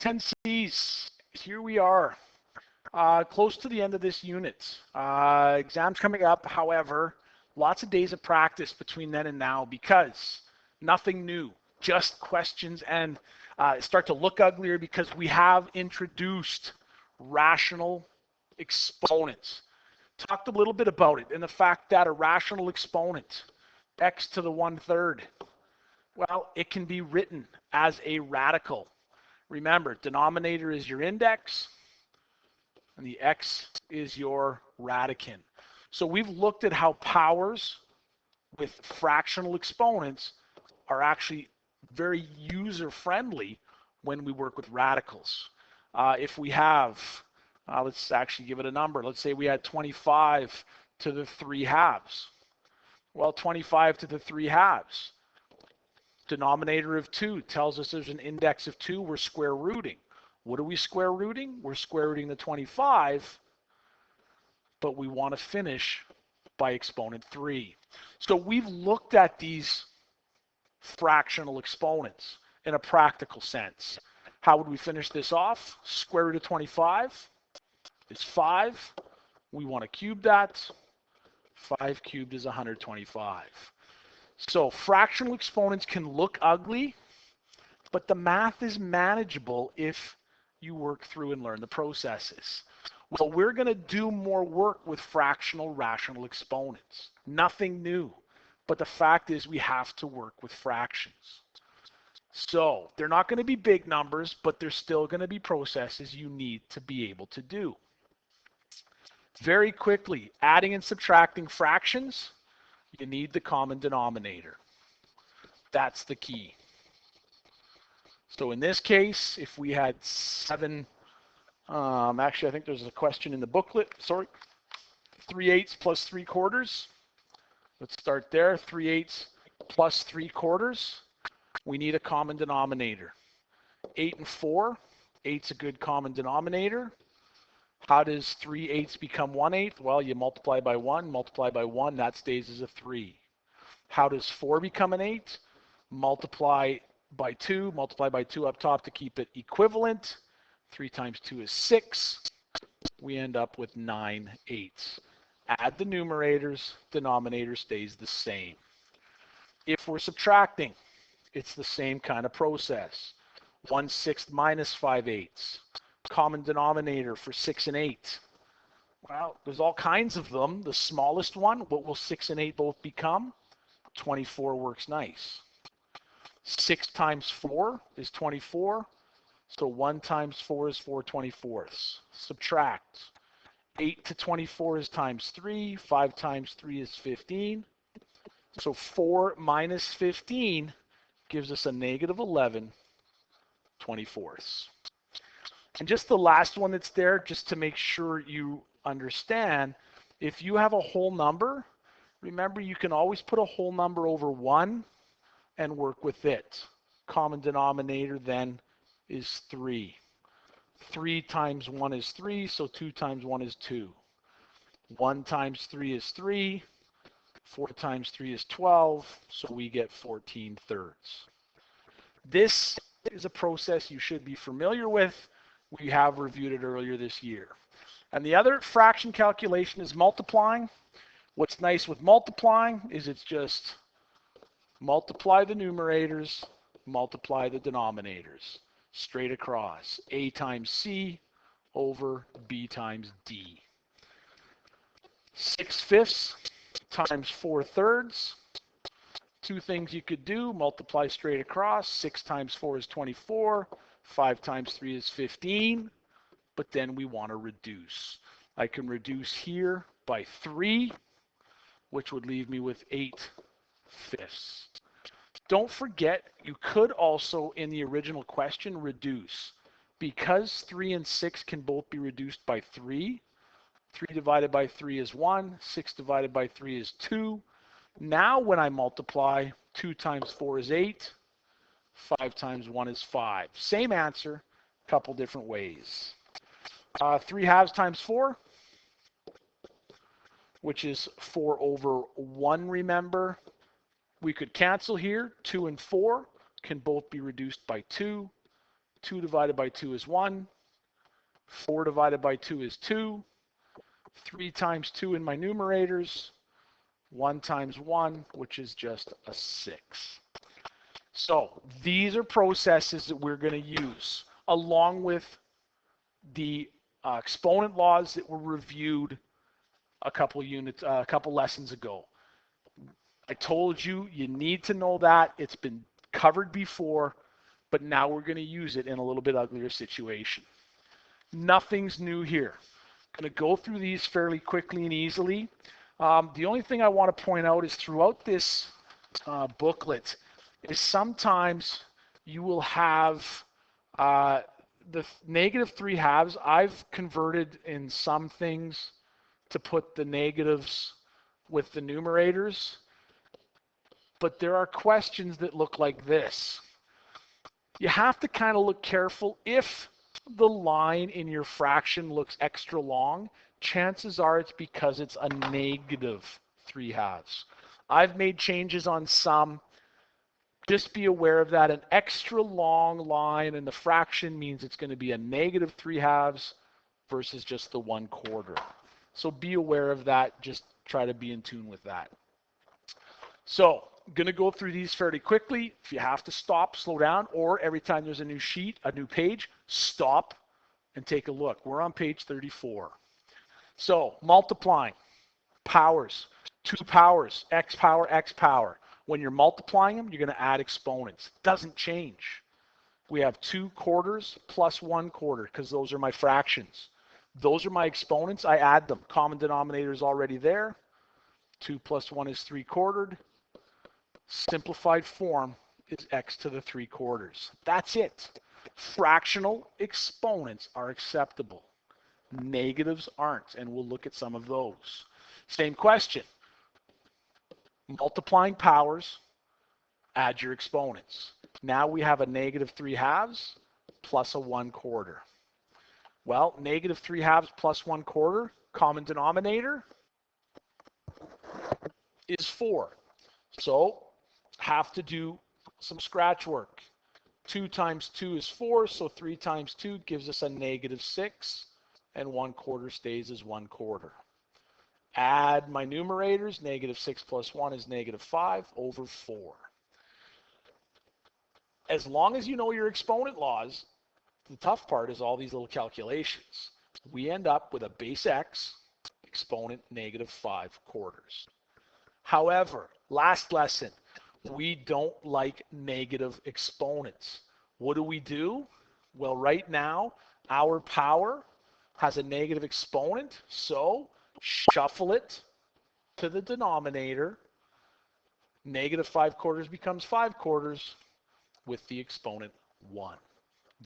10Cs, here we are, close to the end of this unit. Exams coming up, however, lots of days of practice between then and now because nothing new, just questions, and start to look uglier because we have introduced rational exponents. Talked a little bit about it and the fact that a rational exponent, x to the 1/3, well, it can be written as a radical. Remember, denominator is your index, and the x is your radicand. So we've looked at how powers with fractional exponents are actually very user-friendly when we work with radicals. If we have, let's actually give it a number. Let's say we had 25 to the 3/2. Well, 25 to the 3/2. Denominator of 2 tells us there's an index of 2. We're square rooting. What are we square rooting? We're square rooting the 25, but we want to finish by exponent 3. So we've looked at these fractional exponents in a practical sense. How would we finish this off? Square root of 25 is 5. We want to cube that. 5 cubed is 125. So fractional exponents can look ugly, but the math is manageable if you work through and learn the processes. Well, we're going to do more work with fractional rational exponents. Nothing new, but the fact is we have to work with fractions. So they're not going to be big numbers, but they're still going to be processes you need to be able to do. Very quickly, adding and subtracting fractions, you need the common denominator. That's the key. So in this case, if we had 7, actually I think there's a question in the booklet, sorry, 3/8 plus 3/4. Let's start there, 3/8 plus 3/4. We need a common denominator. 8 and 4, 8's a good common denominator. How does 3/8 become 1/8? Well, you multiply by 1, that stays as a 3. How does 4 become an 8? Multiply by 2 up top to keep it equivalent. 3 times 2 is 6. We end up with 9/8. Add the numerators, denominator stays the same. If we're subtracting, it's the same kind of process. 1/6 minus 5/8. Common denominator for 6 and 8. Well, there's all kinds of them. The smallest one, what will 6 and 8 both become? 24 works nice. 6 times 4 is 24. So 1 times 4 is 4/24. Subtract. 8 to 24 is times 3. 5 times 3 is 15. So 4 minus 15 gives us a negative 11/24. And just the last one that's there, just to make sure you understand, if you have a whole number, remember you can always put a whole number over 1 and work with it. Common denominator then is 3. 3 times 1 is 3, so 2 times 1 is 2. 1 times 3 is 3. 4 times 3 is 12, so we get 14/3. This is a process you should be familiar with. We have reviewed it earlier this year. And the other fraction calculation is multiplying. What's nice with multiplying is it's just multiply the numerators, multiply the denominators, straight across. A times C over B times D. 6/5 times 4/3. Two things you could do, multiply straight across. 6 times 4 is 24. 5 times 3 is 15. But then we want to reduce. I can reduce here by 3, which would leave me with 8/5. Don't forget, you could also, in the original question, reduce. Because 3 and 6 can both be reduced by 3, 3 divided by 3 is 1, 6 divided by 3 is 2. Now when I multiply, 2 times 4 is 8, 5 times 1 is 5. Same answer, couple different ways. 3/2 times 4, which is 4 over 1, remember. We could cancel here. 2 and 4 can both be reduced by 2. 2 divided by 2 is 1. 4 divided by 2 is 2. 3 times 2 in my numerators. 1 times 1, which is just a 6. So these are processes that we're going to use along with the exponent laws that were reviewed a couple lessons ago. I told you you need to know that. It's been covered before, but now we're going to use it in a little bit uglier situation. Nothing's new here. I'm going to go through these fairly quickly and easily. The only thing I want to point out is throughout this booklet is sometimes you will have the negative 3 halves. I've converted in some things to put the negatives with the numerators, but there are questions that look like this. You have to kind of look careful. If the line in your fraction looks extra long, chances are it's because it's a negative 3 halves. I've made changes on some. Just be aware of that. An extra long line in the fraction means it's going to be a negative 3 halves versus just the 1/4. So be aware of that. Just try to be in tune with that. So I'm going to go through these fairly quickly. If you have to stop, slow down, or every time there's a new sheet, a new page, stop and take a look. We're on page 34. So multiplying, powers, 2 powers, x power, x power. When you're multiplying them, you're going to add exponents. It doesn't change. We have 2/4 plus 1/4 because those are my fractions. Those are my exponents. I add them. Common denominator is already there. 2 plus 1 is 3/4. Simplified form is x to the 3/4. That's it. Fractional exponents are acceptable. Negatives aren't, and we'll look at some of those. Same question. Multiplying powers, add your exponents. Now we have a negative 3 halves plus a 1/4. Well, negative 3 halves plus 1/4, common denominator is 4. So have to do some scratch work. 2 times 2 is 4, so 3 times 2 gives us a negative 6, and 1/4 stays as 1/4. Add my numerators. Negative 6 plus 1 is negative 5 over 4. As long as you know your exponent laws, the tough part is all these little calculations. We end up with a base x, exponent negative 5/4. However, last lesson, we don't like negative exponents. What do? Well, right now, our power has a negative exponent, so shuffle it to the denominator. Negative 5/4 becomes 5/4 with the exponent 1.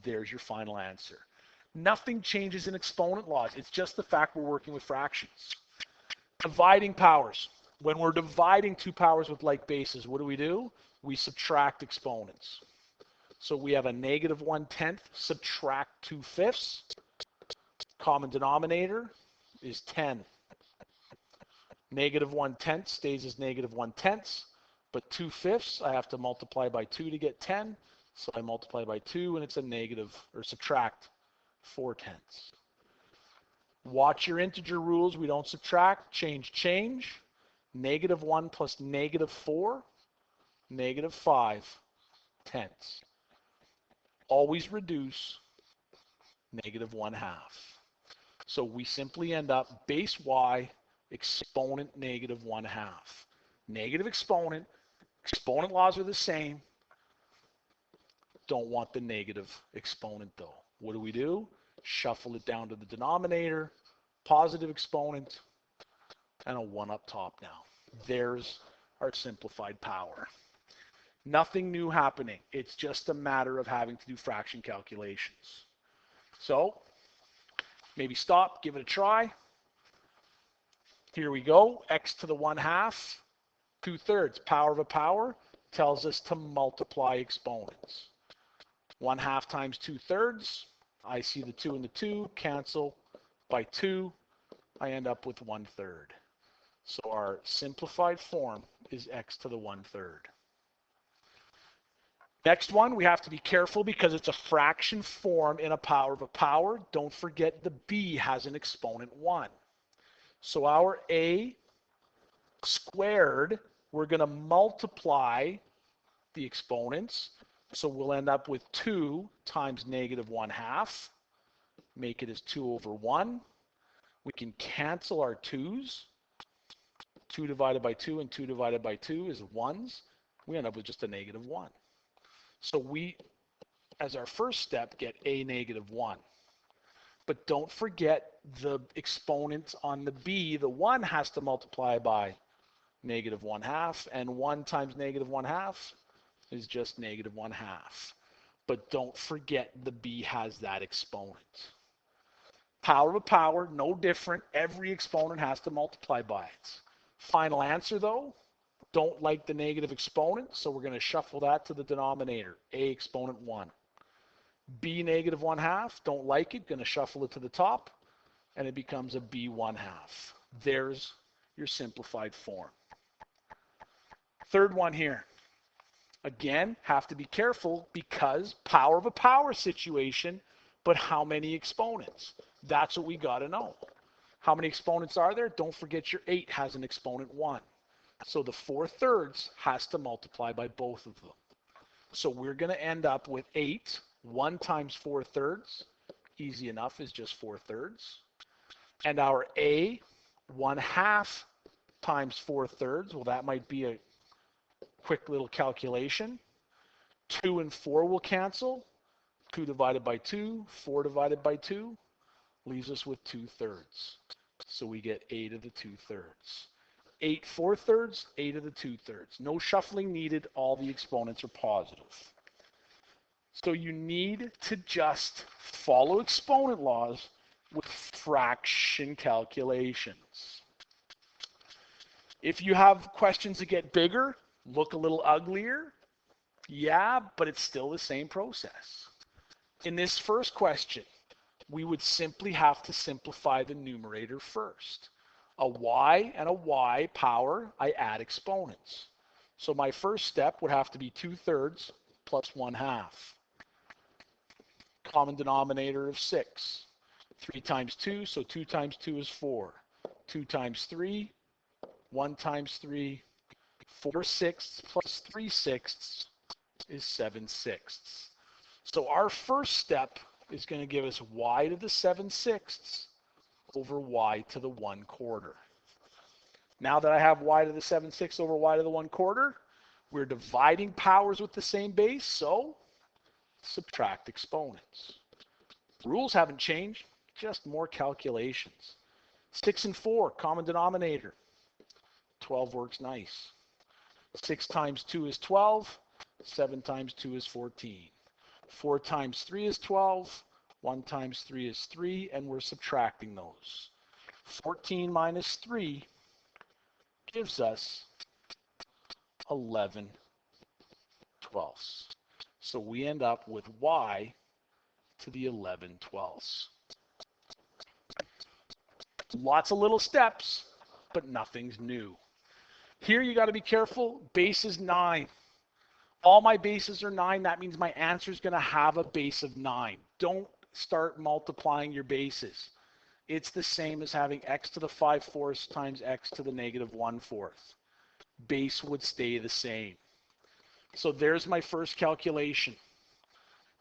There's your final answer. Nothing changes in exponent laws. It's just the fact we're working with fractions. Dividing powers. When we're dividing 2 powers with like bases, what do? We subtract exponents. So we have a negative 1/10, subtract 2/5. Common denominator is 10. Negative 1/10 stays as negative 1/10, but 2/5 I have to multiply by 2 to get 10. So I multiply by 2 and it's a negative, or subtract 4/10. Watch your integer rules. We don't subtract, change. Negative 1 plus negative 4, negative 5/10. Always reduce negative 1/2. So we simply end up base y, exponent negative 1/2. Negative exponent laws are the same. Don't want the negative exponent though. What do? Shuffle it down to the denominator, positive exponent, and a 1 up top now. There's our simplified power. Nothing new happening. It's just a matter of having to do fraction calculations. So maybe stop, give it a try. Here we go. X to the 1/2, 2/3. Power of a power tells us to multiply exponents. 1/2 times 2/3. I see the 2 and the 2 cancel by 2. I end up with 1/3. So our simplified form is x to the 1/3. Next one, we have to be careful because it's a fraction form in a power of a power. Don't forget the b has an exponent 1. So our a squared, we're going to multiply the exponents. So we'll end up with 2 times negative 1/2. Make it as 2 over 1. We can cancel our 2's. 2 divided by 2 and 2 divided by 2 is 1's. We end up with just a negative 1. So we, as our first step, get a negative 1. But don't forget the exponents on the b. The 1 has to multiply by negative 1/2, and 1 times negative 1/2 is just negative 1/2. But don't forget the b has that exponent. Power of a power, no different. Every exponent has to multiply by it. Final answer, though, don't like the negative exponent, so we're going to shuffle that to the denominator, a exponent 1. b negative 1/2, don't like it, going to shuffle it to the top, and it becomes a b 1/2. There's your simplified form. Third one here. Again, have to be careful because power of a power situation, but how many exponents? That's what we got to know. How many exponents are there? Don't forget your 8 has an exponent 1. So the 4/3 has to multiply by both of them. So we're going to end up with 8. 1 times 4/3, easy enough, is just 4/3. And our a, 1/2 times 4/3, well, that might be a quick little calculation. 2 and 4 will cancel. 2 divided by 2, 4 divided by 2, leaves us with 2/3. So we get 8 of the 2/3. 8 4/3, 8 of the 2/3. No shuffling needed. All the exponents are positive. So you need to just follow exponent laws with fraction calculations. If you have questions that get bigger, look a little uglier, yeah, but it's still the same process. In this first question, we would simply have to simplify the numerator first. A y and a y power, I add exponents. So my first step would have to be 2/3 plus 1/2. Common denominator of 6. 3 times 2, so 2 times 2 is 4. 2 times 3, 1 times 3, 4/6 plus 3/6 is 7/6. So our first step is going to give us y to the 7/6 over y to the 1/4. Now that I have y to the 7/6 over y to the 1/4, we're dividing powers with the same base, so subtract exponents. Rules haven't changed, just more calculations. 6 and 4, common denominator. 12 works nice. 6 times 2 is 12. 7 times 2 is 14. 4 times 3 is 12. 1 times 3 is 3, and we're subtracting those. 14 minus 3 gives us 11/12. So we end up with y to the 11/12. Lots of little steps, but nothing's new. Here you got to be careful. Base is 9. All my bases are 9. That means my answer is going to have a base of 9. Don't start multiplying your bases. It's the same as having x to the 5/4 times x to the negative 1/4. Base would stay the same. So there's my first calculation.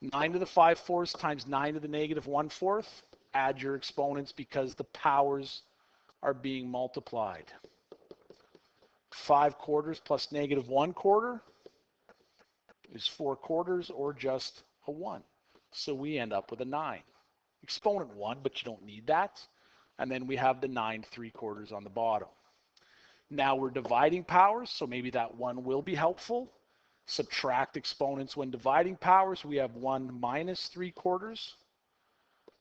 9 to the 5/4 times 9 to the negative 1/4. Add your exponents because the powers are being multiplied. 5/4 plus negative 1/4 is 4/4 or just a 1. So we end up with a 9. Exponent 1, but you don't need that. And then we have the 9 3/4 on the bottom. Now we're dividing powers, so maybe that 1 will be helpful. Subtract exponents when dividing powers. We have 1 minus 3/4.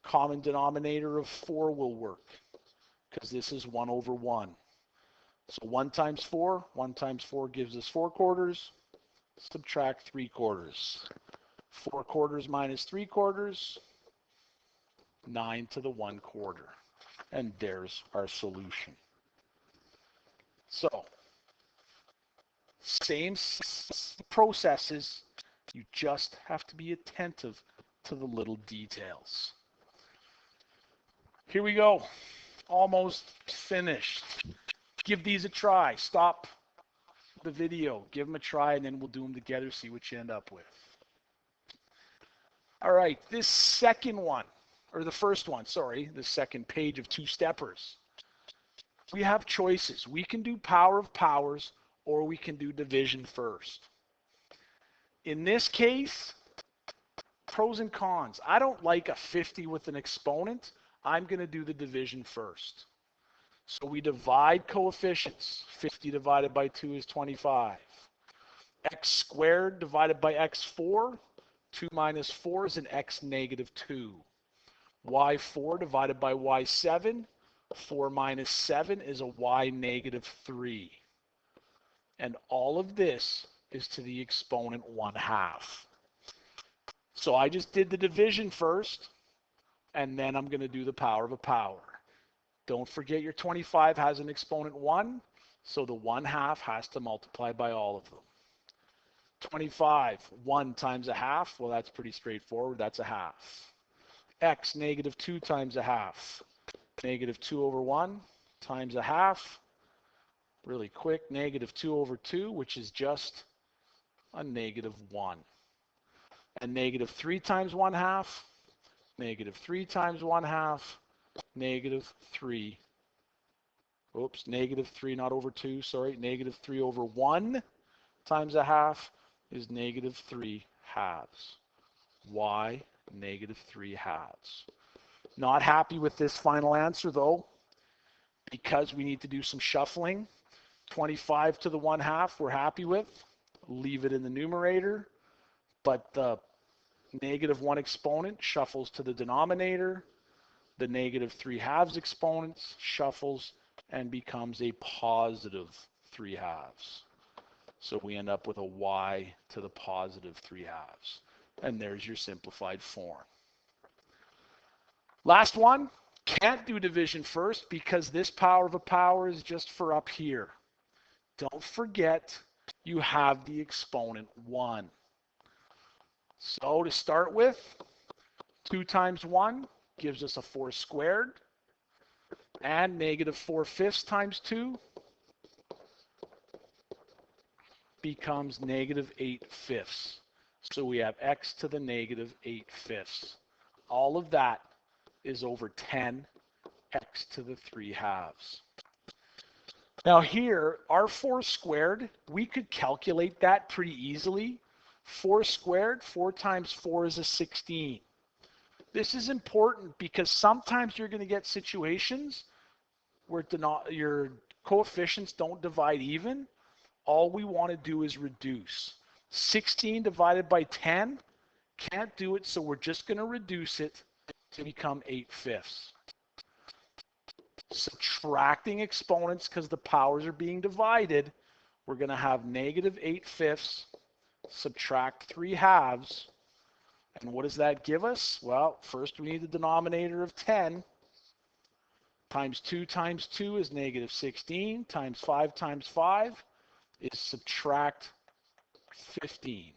Common denominator of 4 will work because this is 1 over 1. So 1 times 4, 1 times 4 gives us 4/4. Subtract 3/4. 4/4 minus 3/4, 9 to the 1/4. And there's our solution. So, same processes, You just have to be attentive to the little details. Here we go. Almost finished. Give these a try. Stop the video. Give them a try, and then we'll do them together, see what you end up with. All right, this second one, or the first one, sorry, the second page of two-steppers. We have choices. We can do power of powers, or we can do division first. In this case, pros and cons. I don't like a 50 with an exponent. I'm going to do the division first. So we divide coefficients. 50 divided by 2 is 25. X squared divided by x4. 2 minus 4 is an x negative 2. Y4 divided by y7. 4 minus 7 is a y negative 3. And all of this is to the exponent 1/2. So I just did the division first, and then I'm going to do the power of a power. Don't forget your 25 has an exponent 1, so the 1/2 has to multiply by all of them. 25, 1 times a half, well, that's pretty straightforward. That's a half. X negative 2 times a half. Negative 2 over 1 times a half. Really quick, negative 2 over 2, which is just a negative 1. And negative 3 times 1/2, negative 3 times 1/2, negative 3. Oops, negative 3, not over 2, sorry. Negative 3 over 1 times a half is negative 3 halves. Y negative 3 halves. Not happy with this final answer, though, because we need to do some shuffling. 25 to the 1/2 we're happy with. Leave it in the numerator, but the negative 1 exponent shuffles to the denominator. The negative 3 halves exponents shuffles and becomes a positive 3 halves. So we end up with a y to the positive 3 halves. And there's your simplified form. Last one, can't do division first because this power of a power is just for up here. Don't forget you have the exponent 1. So to start with, 2 times 1 gives us a 4 squared. And negative 4/5 times 2 becomes negative 8/5. So we have x to the negative 8/5. All of that is over 10 x to the 3 halves. Now here, our 4 squared, we could calculate that pretty easily. 4 squared, 4 times 4 is a 16. This is important because sometimes you're going to get situations where your coefficients don't divide even. All we want to do is reduce. 16 divided by 10, can't do it, so we're just going to reduce it to become 8/5. Subtracting exponents because the powers are being divided, we're going to have negative 8/5, subtract 3 halves. And what does that give us? Well, first we need the denominator of 10. Times 2 is negative 16. Times 5 is subtract 15.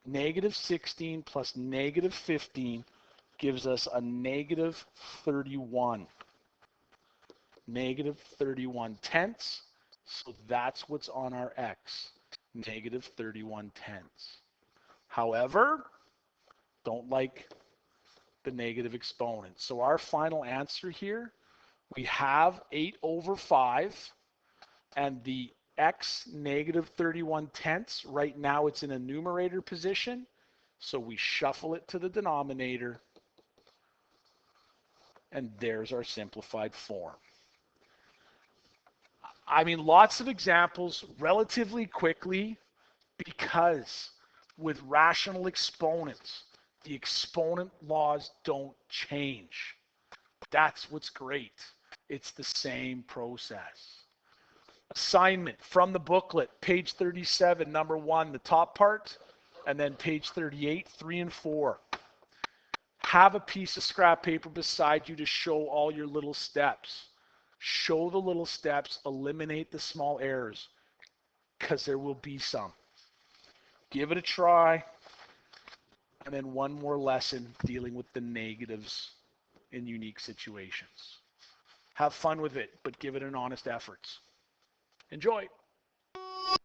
Negative 16 plus negative 15 gives us a negative 31. Negative 31 tenths. So that's what's on our x, negative 31 tenths. However, don't like the negative exponent. So our final answer here, we have 8 over 5, and the x negative 31 tenths, right now it's in a numerator position, so we shuffle it to the denominator, and there's our simplified form. I mean, lots of examples relatively quickly because with rational exponents, the exponent laws don't change. That's what's great. It's the same process. Assignment from the booklet, page 37, number 1, the top part, and then page 38, 3 and 4. Have a piece of scrap paper beside you to show all your little steps. Show the little steps, eliminate the small errors, because there will be some. Give it a try. and then one more lesson dealing with the negatives in unique situations. Have fun with it, but give it an honest effort. Enjoy.